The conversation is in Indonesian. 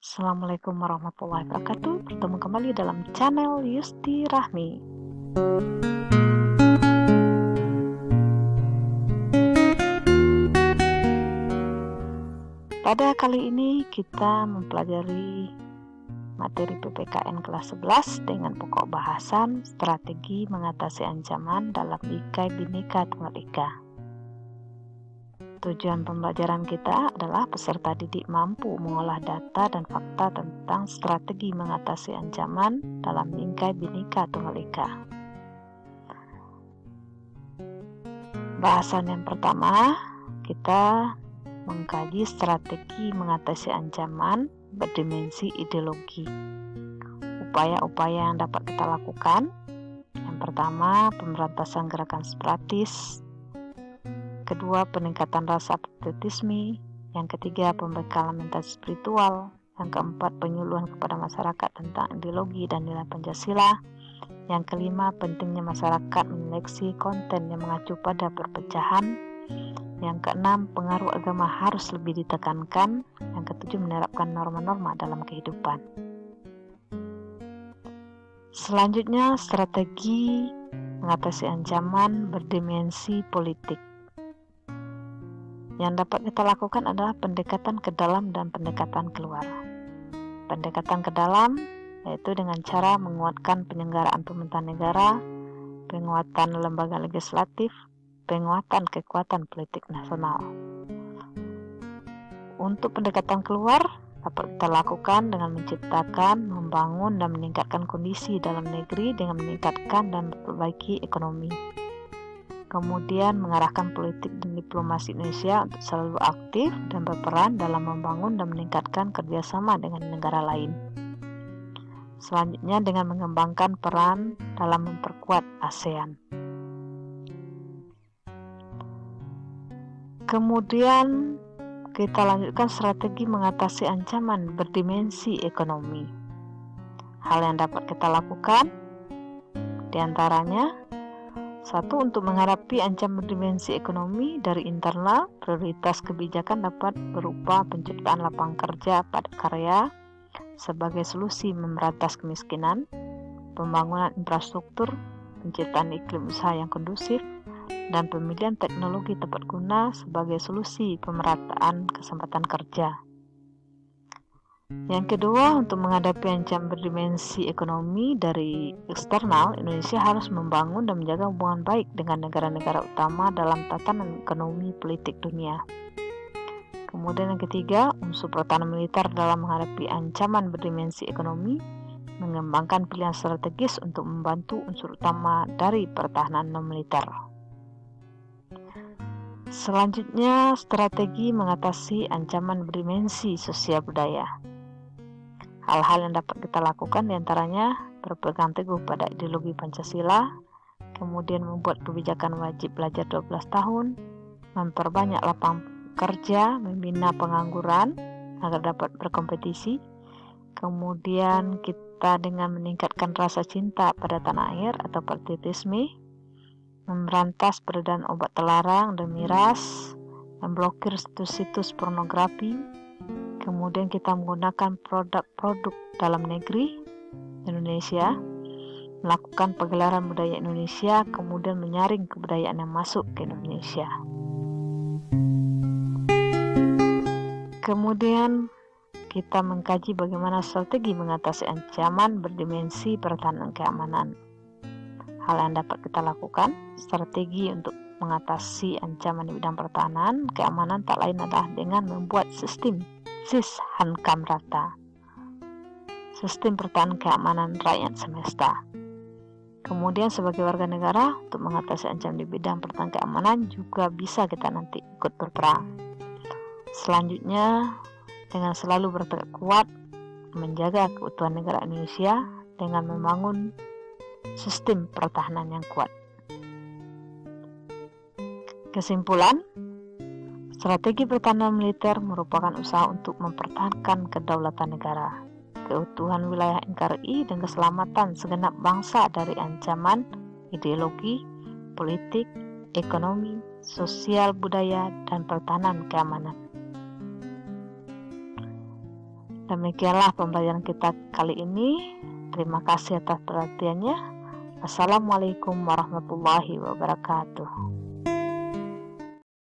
Assalamualaikum warahmatullahi wabarakatuh. Bertemu kembali dalam channel Yusti Rahmi. Pada kali ini kita mempelajari materi PPKN kelas 11 dengan pokok bahasan strategi mengatasi ancaman dalam Bingkai Bhinneka Tunggal Ika. Tujuan pembelajaran kita adalah peserta didik mampu mengolah data dan fakta tentang strategi mengatasi ancaman dalam Bingkai Bhinneka Tunggal Ika. Bahasan yang pertama, kita mengkaji strategi mengatasi ancaman berdimensi ideologi. Upaya-upaya yang dapat kita lakukan. Yang pertama, pemberantasan gerakan separatis. Kedua, peningkatan rasa patriotisme. Yang ketiga, pembekalan mental spiritual. Yang keempat, penyuluhan kepada masyarakat tentang ideologi dan nilai Pancasila. Yang kelima, pentingnya masyarakat menyeleksi konten yang mengacu pada perpecahan. Yang keenam, pengaruh agama harus lebih ditekankan. Yang ketujuh, menerapkan norma-norma dalam kehidupan. Selanjutnya, strategi mengatasi ancaman berdimensi politik. Yang dapat kita lakukan adalah pendekatan ke dalam dan pendekatan keluar. Pendekatan ke dalam yaitu dengan cara menguatkan penyelenggaraan pemerintahan negara, penguatan lembaga legislatif, penguatan kekuatan politik nasional. Untuk pendekatan keluar dapat kita lakukan dengan menciptakan, membangun, dan meningkatkan kondisi dalam negeri dengan meningkatkan dan memperbaiki ekonomi. Kemudian mengarahkan politik dan diplomasi Indonesia untuk selalu aktif dan berperan dalam membangun dan meningkatkan kerjasama dengan negara lain. Selanjutnya dengan mengembangkan peran dalam memperkuat ASEAN. Kemudian kita lanjutkan strategi mengatasi ancaman berdimensi ekonomi. Hal yang dapat kita lakukan diantaranya: 1. Untuk menghadapi ancaman berdimensi ekonomi dari internal, prioritas kebijakan dapat berupa penciptaan lapangan kerja padat karya sebagai solusi memberantas kemiskinan, pembangunan infrastruktur, penciptaan iklim usaha yang kondusif, dan pemilihan teknologi tepat guna sebagai solusi pemerataan kesempatan kerja. Yang kedua, untuk menghadapi ancaman berdimensi ekonomi dari eksternal, Indonesia harus membangun dan menjaga hubungan baik dengan negara-negara utama dalam tatanan ekonomi politik dunia. Kemudian yang ketiga, unsur pertahanan militer dalam menghadapi ancaman berdimensi ekonomi, mengembangkan pilihan strategis untuk membantu unsur utama dari pertahanan non-militer. Selanjutnya, strategi mengatasi ancaman berdimensi sosial budaya. Hal-hal yang dapat kita lakukan diantaranya berpegang teguh pada ideologi Pancasila, kemudian membuat kebijakan wajib belajar 12 tahun, memperbanyak lapangan kerja, membina pengangguran agar dapat berkompetisi, kemudian kita dengan meningkatkan rasa cinta pada tanah air atau patriotisme, memberantas peredaran obat terlarang dan miras, memblokir situs-situs pornografi. Kemudian kita menggunakan produk-produk dalam negeri Indonesia, melakukan pegelaran budaya Indonesia, kemudian menyaring kebudayaan yang masuk ke Indonesia. Kemudian kita mengkaji bagaimana strategi mengatasi ancaman berdimensi pertahanan keamanan. Hal yang dapat kita lakukan, strategi untuk mengatasi ancaman di bidang pertahanan keamanan tak lain adalah dengan membuat sistem SIS-HANKAM rata, sistem pertahanan keamanan rakyat semesta. Kemudian sebagai warga negara untuk mengatasi ancaman di bidang pertahanan keamanan juga bisa kita nanti ikut berperang. Selanjutnya dengan selalu bertekad kuat menjaga keutuhan negara Indonesia dengan membangun sistem pertahanan yang kuat. Kesimpulan, strategi pertahanan militer merupakan usaha untuk mempertahankan kedaulatan negara, keutuhan wilayah NKRI, dan keselamatan segenap bangsa dari ancaman ideologi, politik, ekonomi, sosial, budaya, dan pertahanan keamanan. Demikianlah pembelajaran kita kali ini. Terima kasih atas perhatiannya. Assalamualaikum warahmatullahi wabarakatuh.